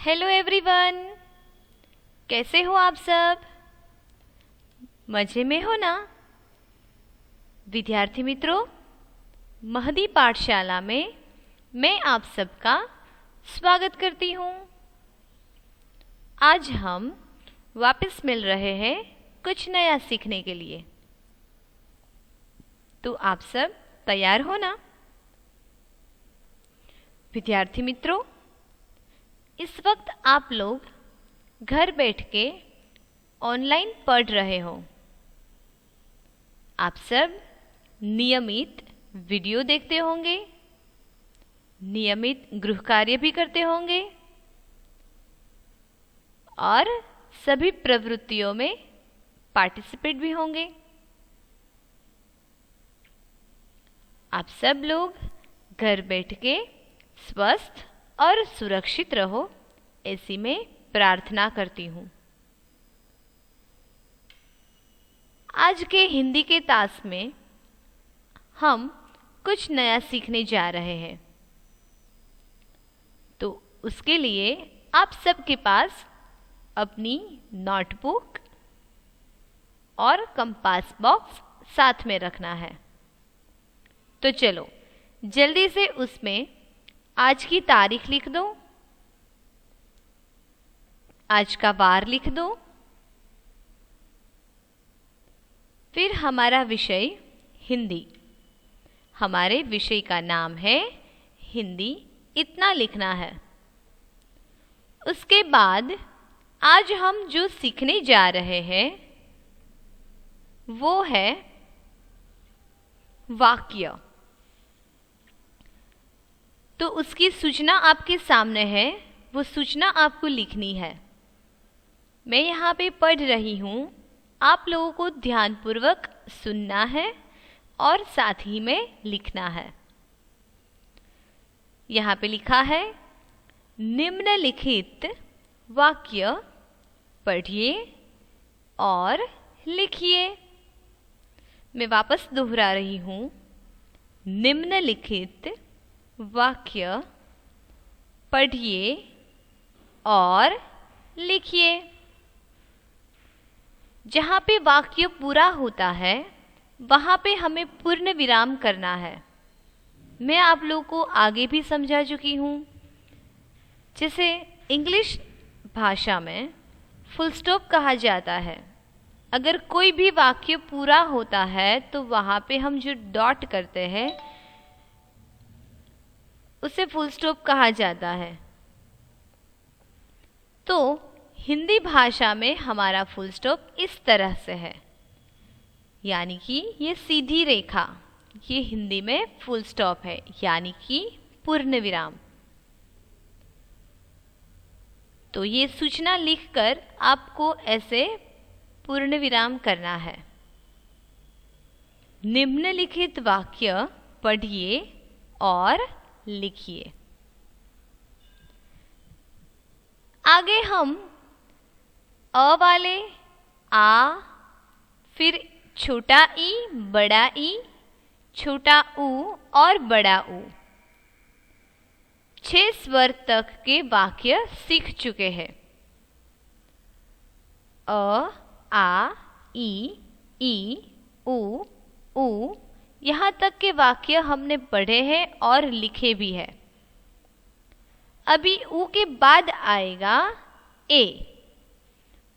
Hello everyone, कैसे हो आप सब? मज़े में हो ना? विद्यार्थी मित्रों, महदी पाठशाला में मैं आप सबका स्वागत करती हूँ। आज हम वापस मिल रहे हैं कुछ नया सीखने के लिए। तो आप सब तैयार हो ना? विद्यार्थी मित्रों, इस वक्त आप लोग घर बैठ के ऑनलाइन पढ़ रहे हो। आप सब नियमित वीडियो देखते होंगे, नियमित गृह कार्य भी करते होंगे और सभी प्रवृत्तियों में पार्टिसिपेट भी होंगे। आप सब लोग घर बैठ के स्वस्थ और सुरक्षित रहो, ऐसी मैं प्रार्थना करती हूँ। आज के हिंदी के तास में हम कुछ नया सीखने जा रहे हैं। तो उसके लिए आप सबके पास अपनी नोटबुक और कंपास बॉक्स साथ में रखना है। तो चलो जल्दी से उसमें आज की तारीख लिख दो, आज का वार लिख दो, फिर हमारा विषय हिंदी, हमारे विषय का नाम है हिंदी, इतना लिखना है। उसके बाद आज हम जो सीखने जा रहे हैं वो है वाक्य। तो उसकी सूचना आपके सामने है, वो सूचना आपको लिखनी है। मैं यहाँ पे पढ़ रही हूँ, आप लोगों को ध्यानपूर्वक सुनना है और साथ ही में लिखना है। यहाँ पे लिखा है, निम्नलिखित वाक्य पढ़िए और लिखिए। मैं वापस दोहरा रही हूँ, निम्नलिखित वाक्य पढ़िए और लिखिए। जहाँ पे वाक्य पूरा होता है वहाँ पे हमें पूर्ण विराम करना है। मैं आप लोगों को आगे भी समझा चुकी हूँ। जिसे इंग्लिश भाषा में फुल स्टॉप कहा जाता है। अगर कोई भी वाक्य पूरा होता है तो वहाँ पे हम जो डॉट करते हैं उसे फुल स्टॉप कहा जाता है। तो हिंदी भाषा में हमारा फुल स्टॉप इस तरह से है, यानी कि ये सीधी रेखा, ये हिंदी में फुल स्टॉप है, यानी कि पूर्ण विराम। तो ये सूचना लिखकर आपको ऐसे पूर्ण विराम करना है। निम्नलिखित वाक्य पढ़िए और लिखिए। आगे हम अ वाले आ, फिर छोटा ई, बड़ा ई, छोटा ऊ और बड़ा ऊ 6 स्वर तक के वाक्य सीख चुके हैं। अ, आ, ई, ऊ, यहाँ तक के वाक्य हमने पढ़े हैं और लिखे भी हैं। अभी ऊ के बाद आएगा ए।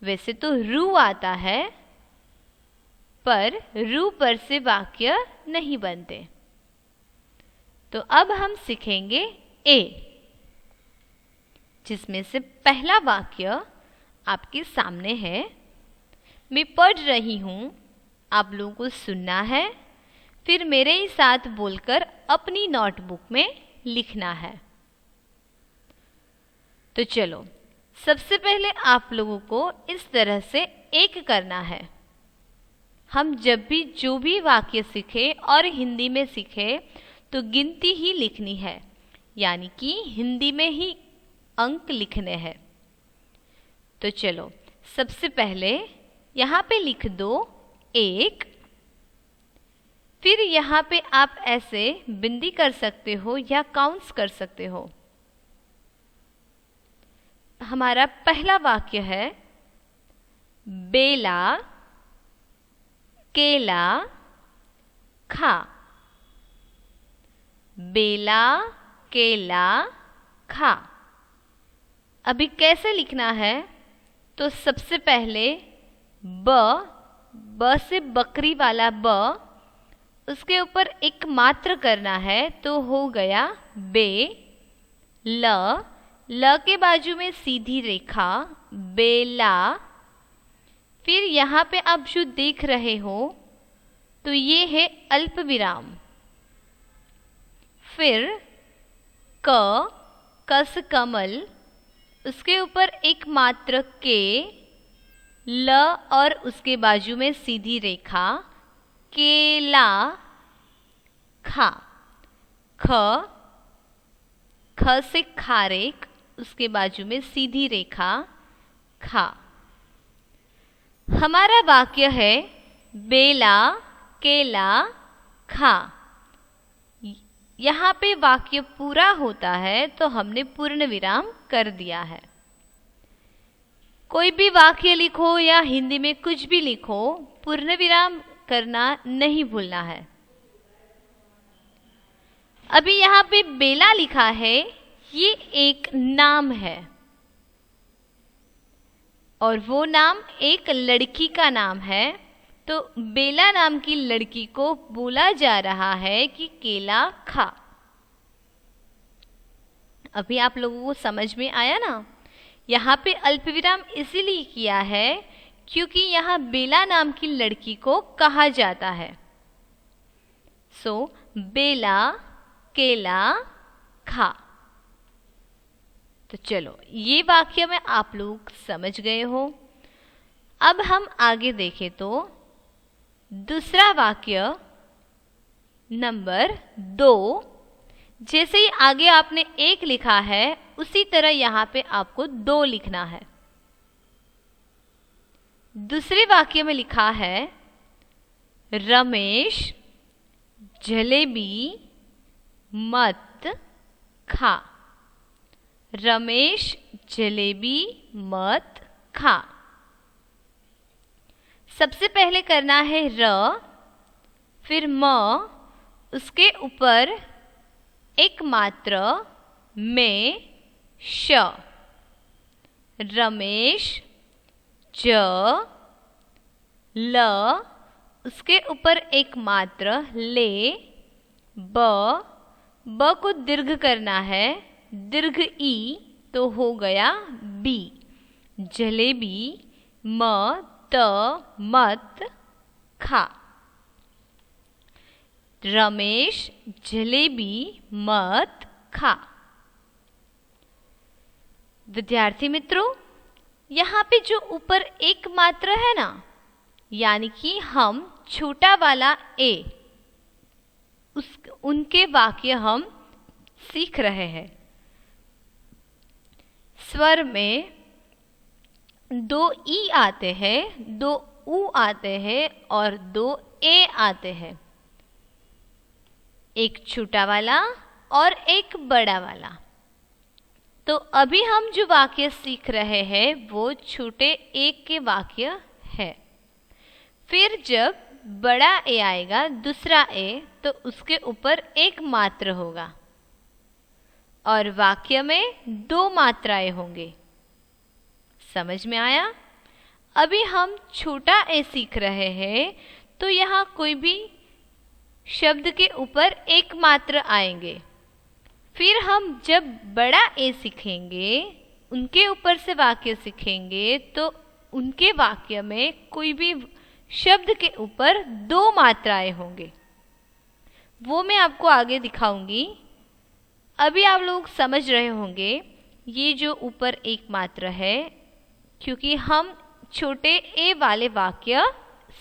वैसे तो रू आता है, पर रू पर से वाक्य नहीं बनते। तो अब हम सीखेंगे ए, जिसमें से पहला वाक्य आपके सामने है। मैं पढ़ रही हूँ, आप लोगों को सुनना है, फिर मेरे ही साथ बोलकर अपनी नोटबुक में लिखना है। तो चलो, सबसे पहले आप लोगों को इस तरह से एक करना है। हम जब भी जो भी वाक्य सीखे और हिंदी में सीखे तो गिनती ही लिखनी है, यानी कि हिंदी में ही अंक लिखने हैं। तो चलो, सबसे पहले यहाँ पे लिख दो 1। फिर यहाँ पे आप ऐसे बिंदी कर सकते हो या काउंट्स कर सकते हो। हमारा पहला वाक्य है, बेला केला खा। बेला केला खा। अभी कैसे लिखना है? तो सबसे पहले ब से बकरी वाला ब, उसके ऊपर एक मात्र करना है तो हो गया बे। ल के बाजू में सीधी रेखा, बेला। फिर यहाँ पे आप जो देख रहे हो तो ये है अल्प विराम। फिर कस कमल, उसके ऊपर एक मात्र के, ल और उसके बाजू में सीधी रेखा, केला खा। ख से खारेक, उसके बाजू में सीधी रेखा, खा। हमारा वाक्य है बेला केला खा। यहाँ पे वाक्य पूरा होता है तो हमने पूर्ण विराम कर दिया है। कोई भी वाक्य लिखो या हिंदी में कुछ भी लिखो, पूर्ण विराम करना नहीं भूलना है। अभी यहाँ पे बेला लिखा है, ये एक नाम है और वो नाम एक लड़की का नाम है। तो बेला नाम की लड़की को बोला जा रहा है कि केला खा। अभी आप लोगों को समझ में आया ना? यहाँ पे अल्पविराम इसीलिए किया है क्योंकि यहाँ बेला नाम की लड़की को कहा जाता है। सो बेला केला खा। तो चलो, ये वाक्य में आप लोग समझ गए हो। अब हम आगे देखें तो दूसरा वाक्य नंबर 2, जैसे ही आगे आपने 1 लिखा है उसी तरह यहाँ पे आपको 2 लिखना है। दूसरे वाक्य में लिखा है, रमेश जलेबी मत खा। रमेश जलेबी मत खा। सबसे पहले करना है र, फिर म, उसके ऊपर एक मात्र में श। रमेश ज, ल, उसके ऊपर एक मात्र ले, ब को दीर्घ करना है, दीर्घ ई तो हो गया बी। जलेबी मत खा। रमेश जलेबी मत खा। विद्यार्थी मित्रों, यहाँ पे जो ऊपर एक मात्र है ना, यानी कि हम छोटा वाला ए, उनके वाक्य हम सीख रहे हैं। स्वर में 2 ई आते हैं, 2 ऊ आते हैं और 2 ए आते हैं। एक छोटा वाला और एक बड़ा वाला। तो अभी हम जो वाक्य सीख रहे हैं वो छोटे एक के वाक्य है। फिर जब बड़ा ए आएगा, दूसरा ए, तो उसके ऊपर एक मात्र होगा और वाक्य में 2 मात्राएं होंगे। समझ में आया? अभी हम छोटा ए सीख रहे हैं तो यहाँ कोई भी शब्द के ऊपर एक मात्र आएंगे। फिर हम जब बड़ा ए सीखेंगे, उनके ऊपर से वाक्य सीखेंगे, तो उनके वाक्य में कोई भी शब्द के ऊपर 2 मात्राएं होंगे। वो मैं आपको आगे दिखाऊंगी। अभी आप लोग समझ रहे होंगे ये जो ऊपर एक मात्र है, क्योंकि हम छोटे ए वाले वाक्य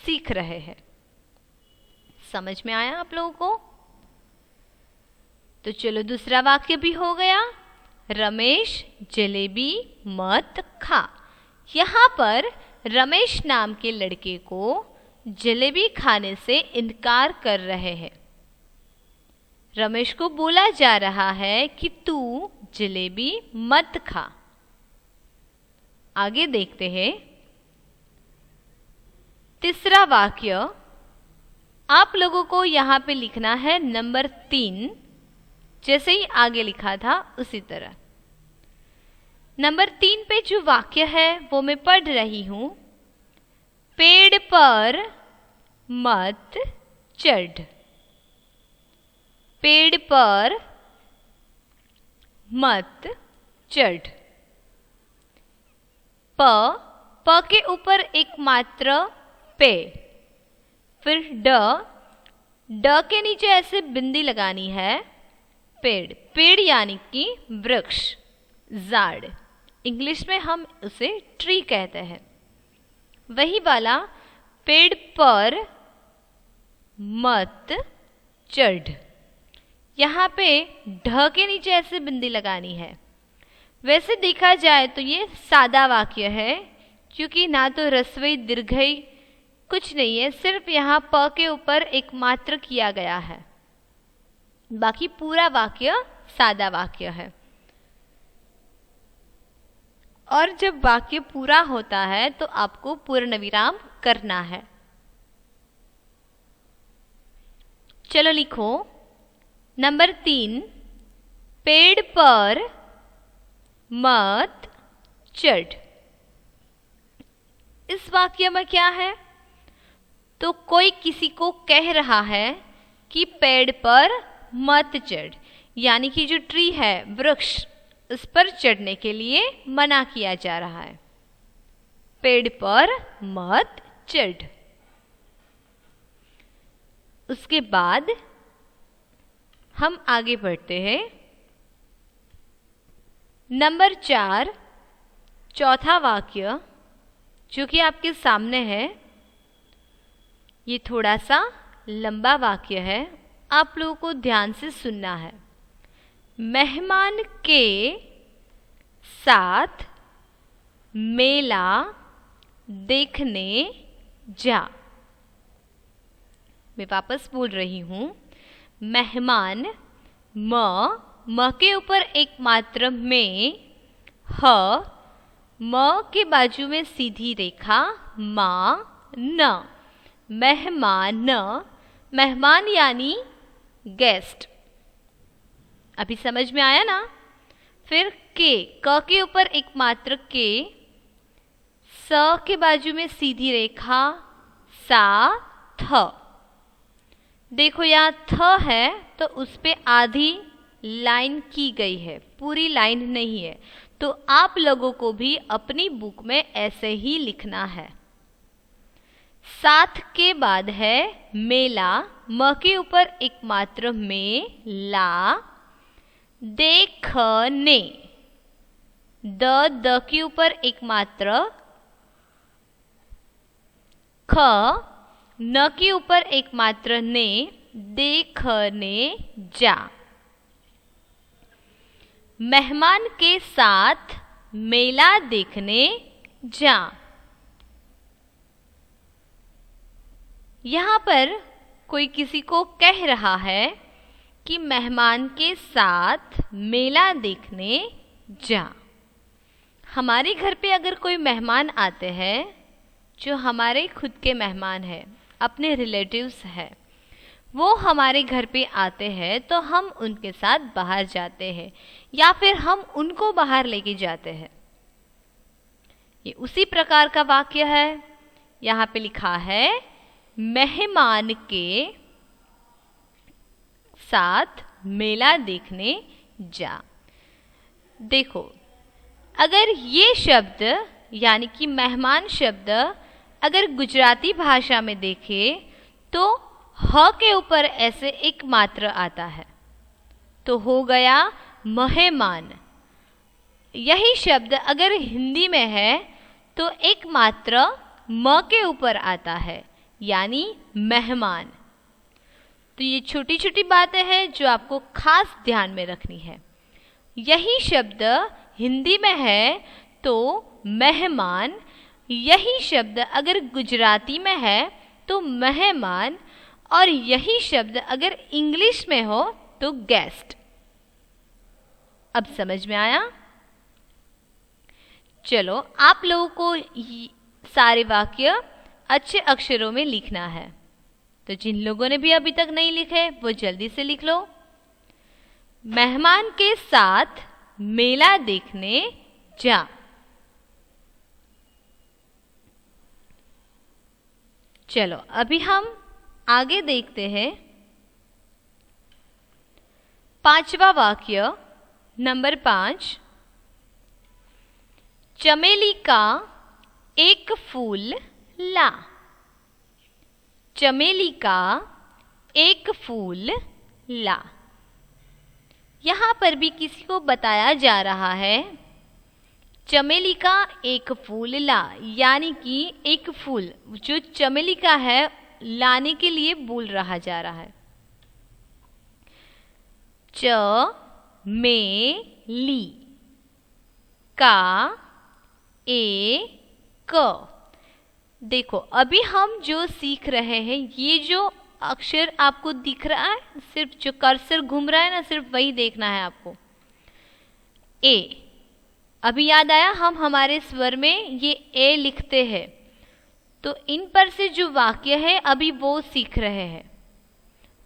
सीख रहे हैं। समझ में आया आप लोगों को? तो चलो, दूसरा वाक्य भी हो गया। रमेश जलेबी मत खा। यहाँ पर रमेश नाम के लड़के को जलेबी खाने से इनकार कर रहे हैं। रमेश को बोला जा रहा है कि तू जलेबी मत खा। आगे देखते हैं। तीसरा वाक्य आप लोगों को यहाँ पे लिखना है नंबर 3, जैसे ही आगे लिखा था उसी तरह। नंबर 3 पे जो वाक्य है वो मैं पढ़ रही हूं। पेड़ पर मत चढ़। पेड़ पर मत चढ़। प के ऊपर एक मात्र पे, फिर ड के नीचे ऐसे बिंदी लगानी है। पेड़, पेड़ यानी कि वृक्ष, झाड़, इंग्लिश में हम उसे ट्री कहते हैं। वही वाला पेड़ पर मत चढ़। यहाँ पे ढ के नीचे ऐसे बिंदी लगानी है। वैसे देखा जाए तो ये सादा वाक्य है, क्योंकि ना तो ह्रस्वई दीर्घई कुछ नहीं है, सिर्फ यहाँ प के ऊपर एक मात्र किया गया है। बाकी पूरा वाक्य सादा वाक्य है। और जब वाक्य पूरा होता है तो आपको पूर्ण विराम करना है। चलो लिखो नंबर 3, पेड़ पर मत चढ़। इस वाक्य में क्या है? तो कोई किसी को कह रहा है कि पेड़ पर मत चढ़, यानी कि जो ट्री है, वृक्ष, उस पर चढ़ने के लिए मना किया जा रहा है। पेड़ पर मत चढ़। उसके बाद हम आगे बढ़ते हैं। नंबर 4, चौथा वाक्य जो कि आपके सामने है, ये थोड़ा सा लंबा वाक्य है, आप लोगों को ध्यान से सुनना है। मेहमान के साथ मेला देखने जा। मैं वापस बोल रही हूं। मेहमान, म के ऊपर एक मात्र में, म के बाजू में सीधी रेखा, मा, न, मेहमान, मेहमान यानी गेस्ट। अभी समझ में आया ना? फिर क के ऊपर एक मात्र के, स के बाजू में सीधी रेखा, सा, थ। देखो यहाँ थ है तो उस पे आधी लाइन की गई है, पूरी लाइन नहीं है। तो आप लोगों को भी अपनी बुक में ऐसे ही लिखना है। साथ के बाद है मेला, म के ऊपर एक मात्र में, ला, देखने, द के ऊपर एक मात्र, ख, न के ऊपर एक मात्र ने, देखने जा। मेहमान के साथ मेला देखने जा। यहाँ पर कोई किसी को कह रहा है कि मेहमान के साथ मेला देखने जा। हमारे घर पे अगर कोई मेहमान आते हैं, जो हमारे खुद के मेहमान हैं, अपने रिलेटिव्स हैं, वो हमारे घर पे आते हैं तो हम उनके साथ बाहर जाते हैं या फिर हम उनको बाहर लेके जाते हैं। ये उसी प्रकार का वाक्य है। यहाँ पे लिखा है मेहमान के साथ मेला देखने जा। देखो, अगर ये शब्द यानी कि मेहमान शब्द अगर गुजराती भाषा में देखें तो ह के ऊपर ऐसे एक मात्र आता है, तो हो गया मेहमान। यही शब्द अगर हिंदी में है तो एक मात्र म के ऊपर आता है, यानी मेहमान। तो ये छोटी छोटी बातें हैं जो आपको खास ध्यान में रखनी है। यही शब्द हिंदी में है तो मेहमान, यही शब्द अगर गुजराती में है तो मेहमान, और यही शब्द अगर इंग्लिश में हो तो गेस्ट। अब समझ में आया? चलो आप लोगों को सारे वाक्य अच्छे अक्षरों में लिखना है। तो जिन लोगों ने भी अभी तक नहीं लिखे वो जल्दी से लिख लो। मेहमान के साथ मेला देखने जा। चलो अभी हम आगे देखते हैं। पांचवा वाक्य नंबर 5। चमेली का एक फूल ला। चमेली का एक फूल ला। यहाँ पर भी किसी को बताया जा रहा है चमेली का एक फूल ला, यानी कि एक फूल जो चमेली का है लाने के लिए बोल रहा जा रहा है। चमेली का एक। देखो अभी हम जो सीख रहे हैं ये जो अक्षर आपको दिख रहा है, सिर्फ जो कर्सर घूम रहा है ना, सिर्फ वही देखना है आपको। ए, अभी याद आया हम हमारे स्वर में ये ए लिखते हैं, तो इन पर से जो वाक्य है अभी वो सीख रहे हैं।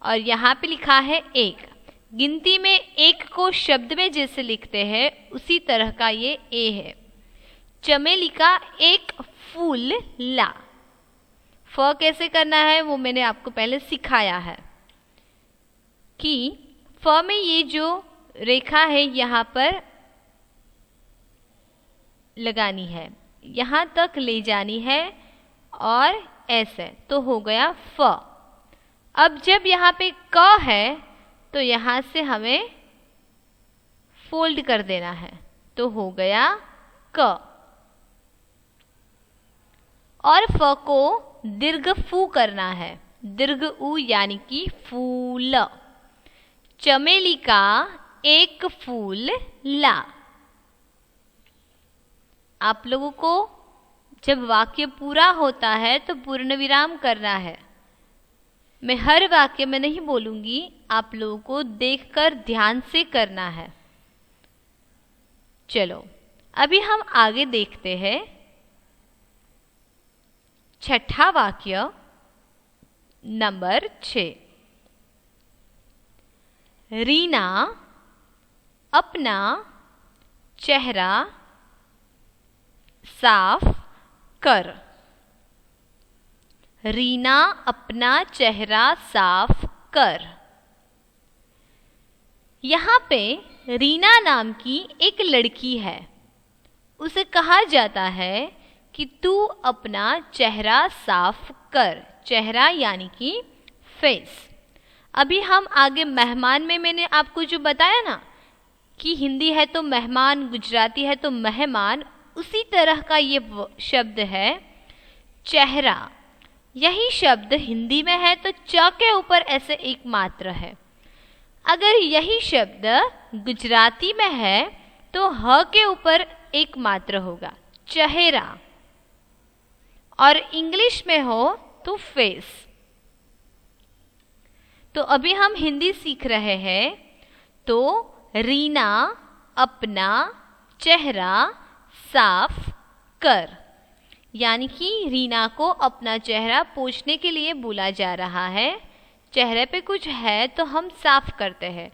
और यहाँ पे लिखा है एक। गिनती में एक को शब्द में जैसे लिखते हैं उसी तरह का ये ए है। चमेली का एक फूल ला। फ कैसे करना है वो मैंने आपको पहले सिखाया है कि फ में ये जो रेखा है यहाँ पर लगानी है, यहाँ तक ले जानी है और ऐसे तो हो गया फ। अब जब यहाँ पे क है तो यहाँ से हमें फोल्ड कर देना है, तो हो गया क। और फ को दीर्घ फू करना है, दीर्घ उ यानी कि फूल। चमेली का एक फूल ला। आप लोगों को जब वाक्य पूरा होता है तो पूर्ण विराम करना है। मैं हर वाक्य में नहीं बोलूंगी, आप लोगों को देखकर ध्यान से करना है। चलो अभी हम आगे देखते हैं। छठा वाक्य नंबर 6। रीना अपना चेहरा साफ कर। रीना अपना चेहरा साफ कर। यहाँ पे रीना नाम की एक लड़की है, उसे कहा जाता है कि तू अपना चेहरा साफ कर। चेहरा यानी कि फेस। अभी हम आगे मेहमान में मैंने आपको जो बताया ना कि हिंदी है तो मेहमान, गुजराती है तो मेहमान, उसी तरह का ये शब्द है चेहरा। यही शब्द हिंदी में है तो च के ऊपर ऐसे एक मात्र है। अगर यही शब्द गुजराती में है तो ह के ऊपर एक मात्र होगा, चेहरा। और इंग्लिश में हो तो फेस। तो अभी हम हिंदी सीख रहे हैं। तो रीना अपना चेहरा साफ कर, यानी कि रीना को अपना चेहरा पोंछने के लिए बोला जा रहा है। चेहरे पे कुछ है तो हम साफ करते हैं,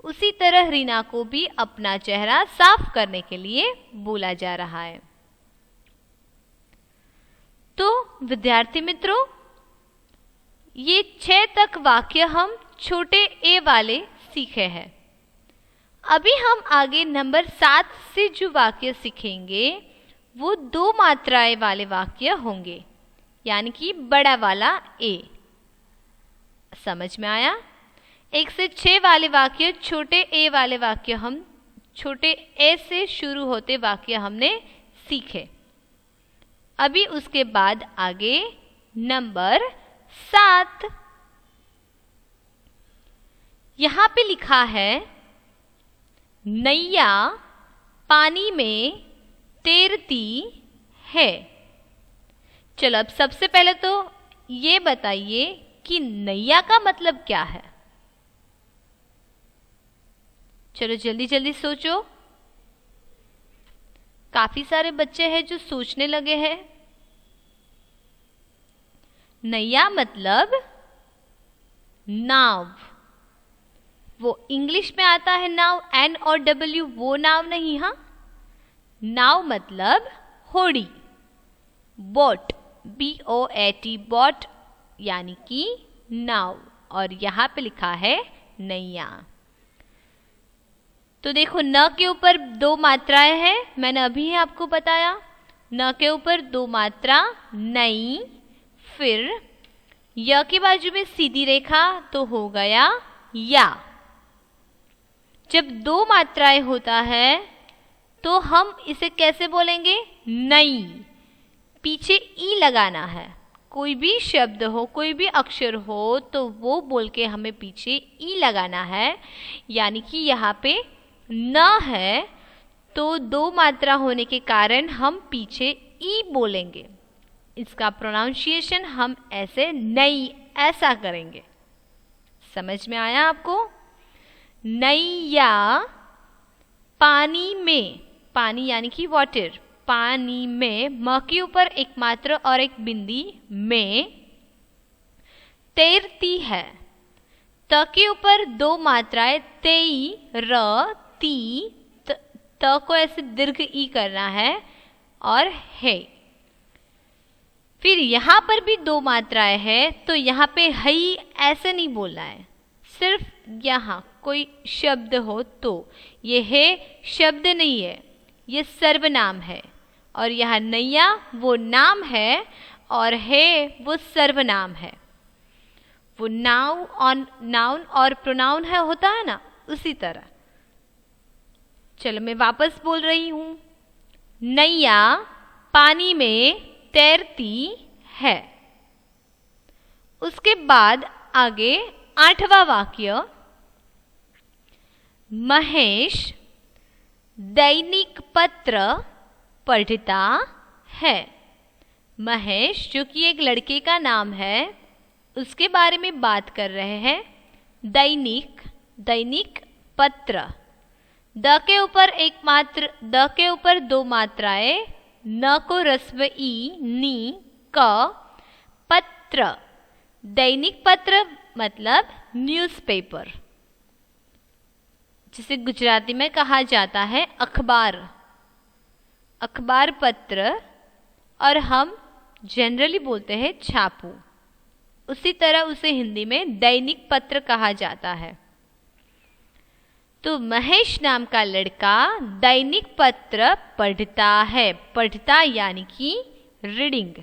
उसी तरह रीना को भी अपना चेहरा साफ करने के लिए बोला जा रहा है। तो विद्यार्थी मित्रों, ये 6 तक वाक्य हम छोटे ए वाले सीखे हैं। अभी हम आगे नंबर 7 से जो वाक्य सीखेंगे वो 2 मात्राएं वाले वाक्य होंगे, यानी कि बड़ा वाला ए। समझ में आया? 1 से 6 वाले वाक्य छोटे ए वाले वाक्य, हम छोटे ए से शुरू होते वाक्य हमने सीखे। अभी उसके बाद आगे नंबर 7। यहाँ पे लिखा है नैया पानी में तैरती है। चलो अब सबसे पहले तो ये बताइए कि नैया का मतलब क्या है। चलो जल्दी जल्दी सोचो। काफी सारे बच्चे हैं जो सोचने लगे हैं। नैया मतलब नाव, वो इंग्लिश में आता है नाव, एन और डब्ल्यू, वो नाव नहीं। हाँ, नाव मतलब होड़ी, बोट, BOAT, बोट यानी कि नाव, और यहाँ पे लिखा है नैया। तो देखो न के ऊपर दो मात्राएं हैं, मैंने अभी ही आपको बताया। न के ऊपर दो मात्रा नई, फिर य की बाजू में सीधी रेखा तो हो गया या। जब दो मात्राएं होता है तो हम इसे कैसे बोलेंगे? नई। पीछे ई लगाना है, कोई भी शब्द हो, कोई भी अक्षर हो तो वो बोल के हमें पीछे ई लगाना है। यानी कि यहाँ पे न है तो दो मात्रा होने के कारण हम पीछे ई बोलेंगे। इसका प्रोनाउंसिएशन हम ऐसे नई ऐसा करेंगे। समझ में आया आपको? नैया पानी में, पानी यानी कि वाटर, पानी में म के ऊपर एक मात्रा और एक बिंदी में तैरती है। त के ऊपर दो मात्राएं तेई, र, ती, त को ऐसे दीर्घ ई करना है और है। फिर यहाँ पर भी दो मात्राएं हैं तो यहाँ पे हई ऐसे नहीं बोलना है, सिर्फ यहाँ कोई शब्द हो तो। ये है शब्द नहीं है, ये सर्वनाम है, और यहाँ नैया वो नाम है और है वो सर्वनाम है। वो नाउन और प्रोनाउन है होता है ना, उसी तरह। चलो मैं वापस बोल रही हूँ। नैया पानी में तैरती है। उसके बाद आगे 8वां वाक्य, महेश दैनिक पत्र पढ़ता है। महेश जो कि एक लड़के का नाम है, उसके बारे में बात कर रहे हैं। दैनिक पत्र, द के ऊपर द के ऊपर दो मात्राएं, न को रस्व ई, नी, क, पत्र, दैनिक पत्र मतलब न्यूज़पेपर, जिसे गुजराती में कहा जाता है अखबार, अखबार पत्र, और हम जनरली बोलते हैं छापू। उसी तरह उसे हिंदी में दैनिक पत्र कहा जाता है। तो महेश नाम का लड़का दैनिक पत्र पढ़ता है। पढ़ता यानी कि रीडिंग।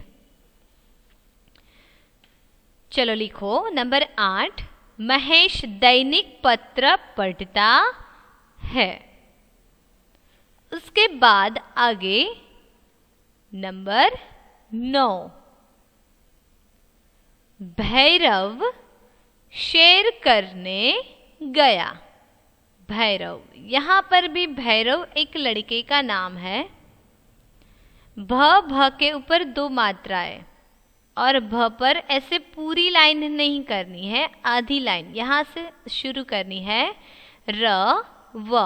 चलो लिखो नंबर 8, महेश दैनिक पत्र पढ़ता है। उसके बाद आगे नंबर 9, भैरव शेर करने गया। भैरव, यहाँ पर भी भैरव एक लड़के का नाम है। भ के ऊपर दो मात्राएं, और भ पर ऐसे पूरी लाइन नहीं करनी है, आधी लाइन यहाँ से शुरू करनी है। र व,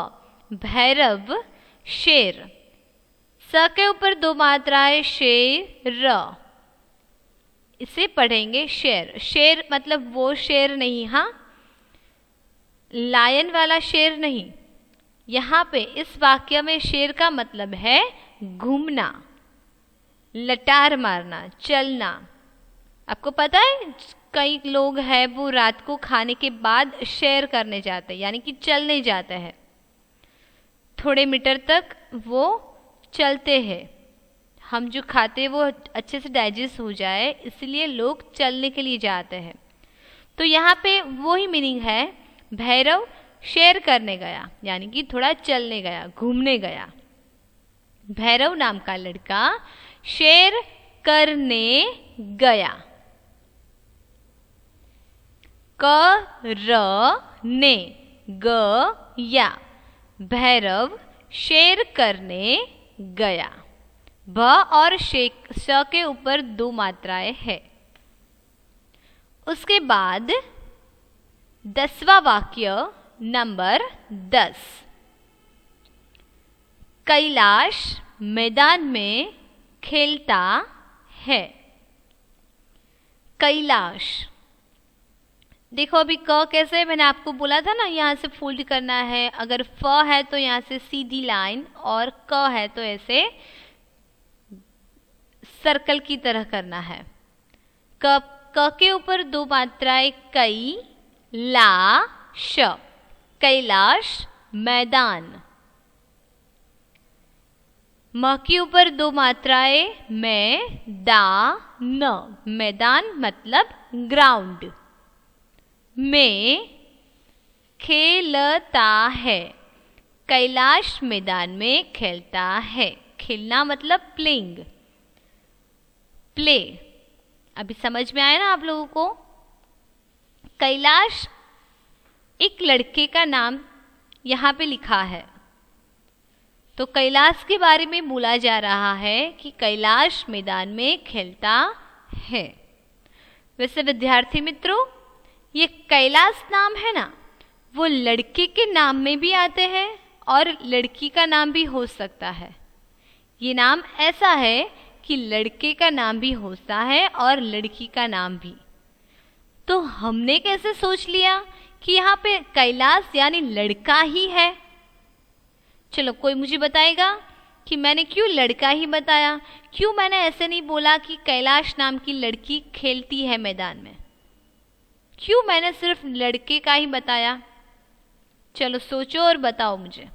भैरव शेर, स के ऊपर दो मात्राएं, शेर, इसे पढ़ेंगे शेर। शेर मतलब वो शेर नहीं, हाँ, लायन वाला शेर नहीं। यहाँ पे इस वाक्य में शेर का मतलब है घूमना, लटार मारना, चलना। आपको पता है कई लोग हैं वो रात को खाने के बाद सैर करने जाते हैं, यानी कि चलने जाते हैं। थोड़े मीटर तक वो चलते हैं। हम जो खाते हैं वो अच्छे से डाइजेस्ट हो जाए, इसलिए लोग चलने के लिए जाते हैं। तो यहाँ पे वही मीनिंग है, भैरव सैर करने गया, यानी कि थोड़ा चलने गया, घूमने गया। भैरव नाम का लड़का सैर करने गया। करने गया, भैरव सैर करने गया। भ और श के ऊपर दो मात्राएं है। उसके बाद 10वां वाक्य नंबर 10, कैलाश मैदान में खेलता है। कैलाश, देखो अभी क कैसे, मैंने आपको बोला था ना यहाँ से फोल्ड करना है, अगर फ है तो यहाँ से सीधी लाइन और क है तो ऐसे सर्कल की तरह करना है। क के ऊपर 2 मात्राएं कई ला श, कैलाश मैदान। म के ऊपर 2 मात्राएं मैं दा न, मैदान मतलब ग्राउंड। में खेलता है, कैलाश मैदान में खेलता है। खेलना मतलब प्लेइंग, प्ले। अभी समझ में आया ना आप लोगों को? कैलाश एक लड़के का नाम यहाँ पे लिखा है, तो कैलाश के बारे में बोला जा रहा है कि कैलाश मैदान में खेलता है। वैसे विद्यार्थी मित्रों, ये कैलाश नाम है ना, वो लड़के के नाम में भी आते हैं और लड़की का नाम भी हो सकता है। ये नाम ऐसा है कि लड़के का नाम भी होता है और लड़की का नाम भी। तो हमने कैसे सोच लिया कि यहाँ पे कैलाश यानी लड़का ही है? चलो कोई मुझे बताएगा कि मैंने क्यों लड़का ही बताया, क्यों मैंने ऐसे नहीं बोला कि कैलाश नाम की लड़की खेलती है मैदान में, क्यों मैंने सिर्फ लड़के का ही बताया? चलो सोचो और बताओ मुझे।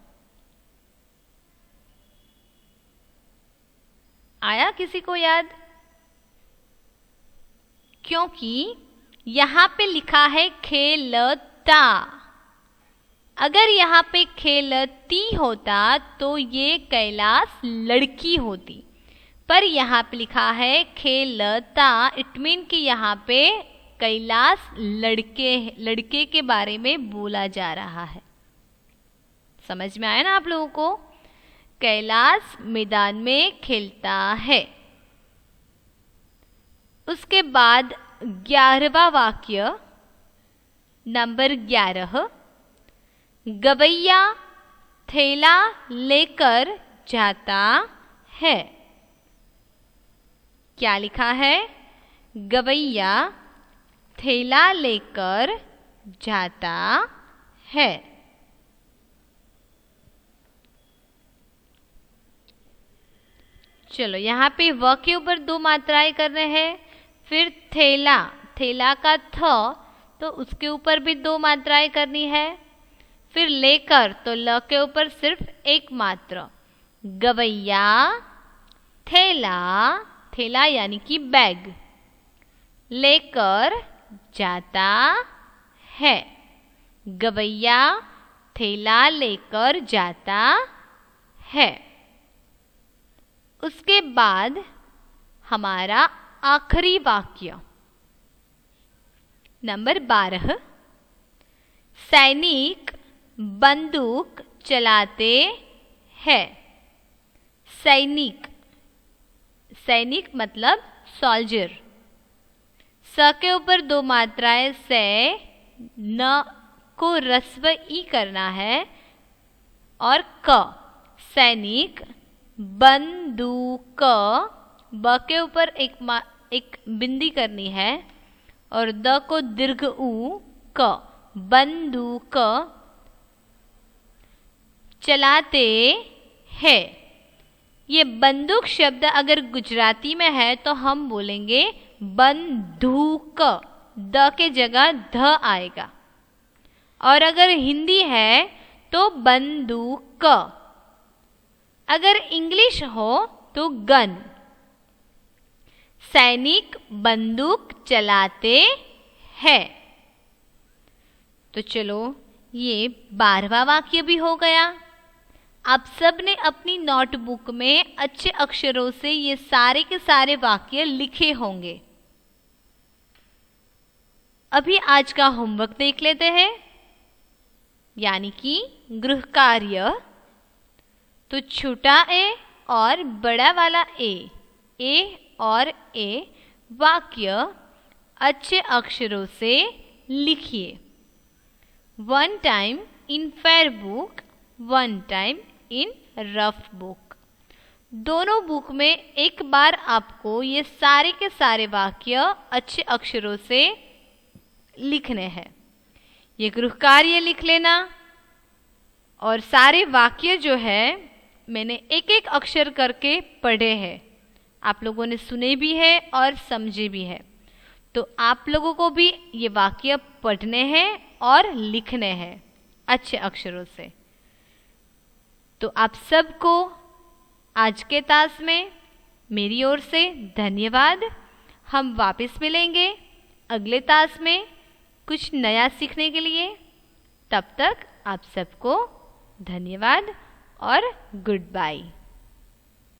आया किसी को याद? क्योंकि यहाँ पे लिखा है खेलता। अगर यहाँ पे खेलती होता तो ये कैलाश लड़की होती, पर यहाँ पे लिखा है खेलता, इट मीन कि यहाँ पे कैलाश लड़के के बारे में बोला जा रहा है। समझ में आया ना आप लोगों को? कैलाश मैदान में खेलता है। उसके बाद 11वां वाक्य, नंबर 11, गवैया थैला लेकर जाता है। क्या लिखा है? गवैया थैला लेकर जाता है। चलो यहाँ पे व के ऊपर 2 मात्राएं कर रहे हैं, फिर थैला, थैला का थ तो उसके ऊपर भी 2 मात्राएं करनी है, फिर लेकर तो ल के ऊपर सिर्फ 1 मात्रा। गवैया थैला, थैला यानी कि बैग, लेकर जाता है। गवैया थैला लेकर जाता है। उसके बाद हमारा आखिरी वाक्य, नंबर 12, सैनिक बंदूक चलाते हैं। सैनिक, सैनिक मतलब सोल्जर। स के ऊपर 2 मात्राएं से, न को रस्व ई करना है, और क, सैनिक। बंदूक, ब के ऊपर एक बिंदी करनी है और द को दीर्घ उ, क, बंदूक चलाते हैं। ये बंदूक शब्द अगर गुजराती में है तो हम बोलेंगे बंदूक, द के जगह ध आएगा, और अगर हिंदी है तो बंदूक। अगर इंग्लिश हो तो गन। सैनिक बंदूक चलाते हैं। तो चलो ये 12वां वाक्य भी हो गया। आप सब ने अपनी नोटबुक में अच्छे अक्षरों से ये सारे के सारे वाक्य लिखे होंगे। अभी आज का होमवर्क देख लेते हैं, यानी कि गृह कार्य। तो छोटा ए और बड़ा वाला ए और ए वाक्य अच्छे अक्षरों से लिखिए। 1 time in fair book, 1 time in rough book. दोनों बुक में एक बार आपको ये सारे के सारे वाक्य अच्छे अक्षरों से लिखने हैं। ये गृह कार्य लिख लेना, और सारे वाक्य जो है मैंने एक एक अक्षर करके पढ़े हैं, आप लोगों ने सुने भी है और समझे भी है। तो आप लोगों को भी ये वाक्य पढ़ने हैं और लिखने हैं अच्छे अक्षरों से। तो आप सबको आज के तास में मेरी ओर से धन्यवाद। हम वापस मिलेंगे अगले तास में कुछ नया सीखने के लिए। तब तक आप सबको धन्यवाद और गुड बाय।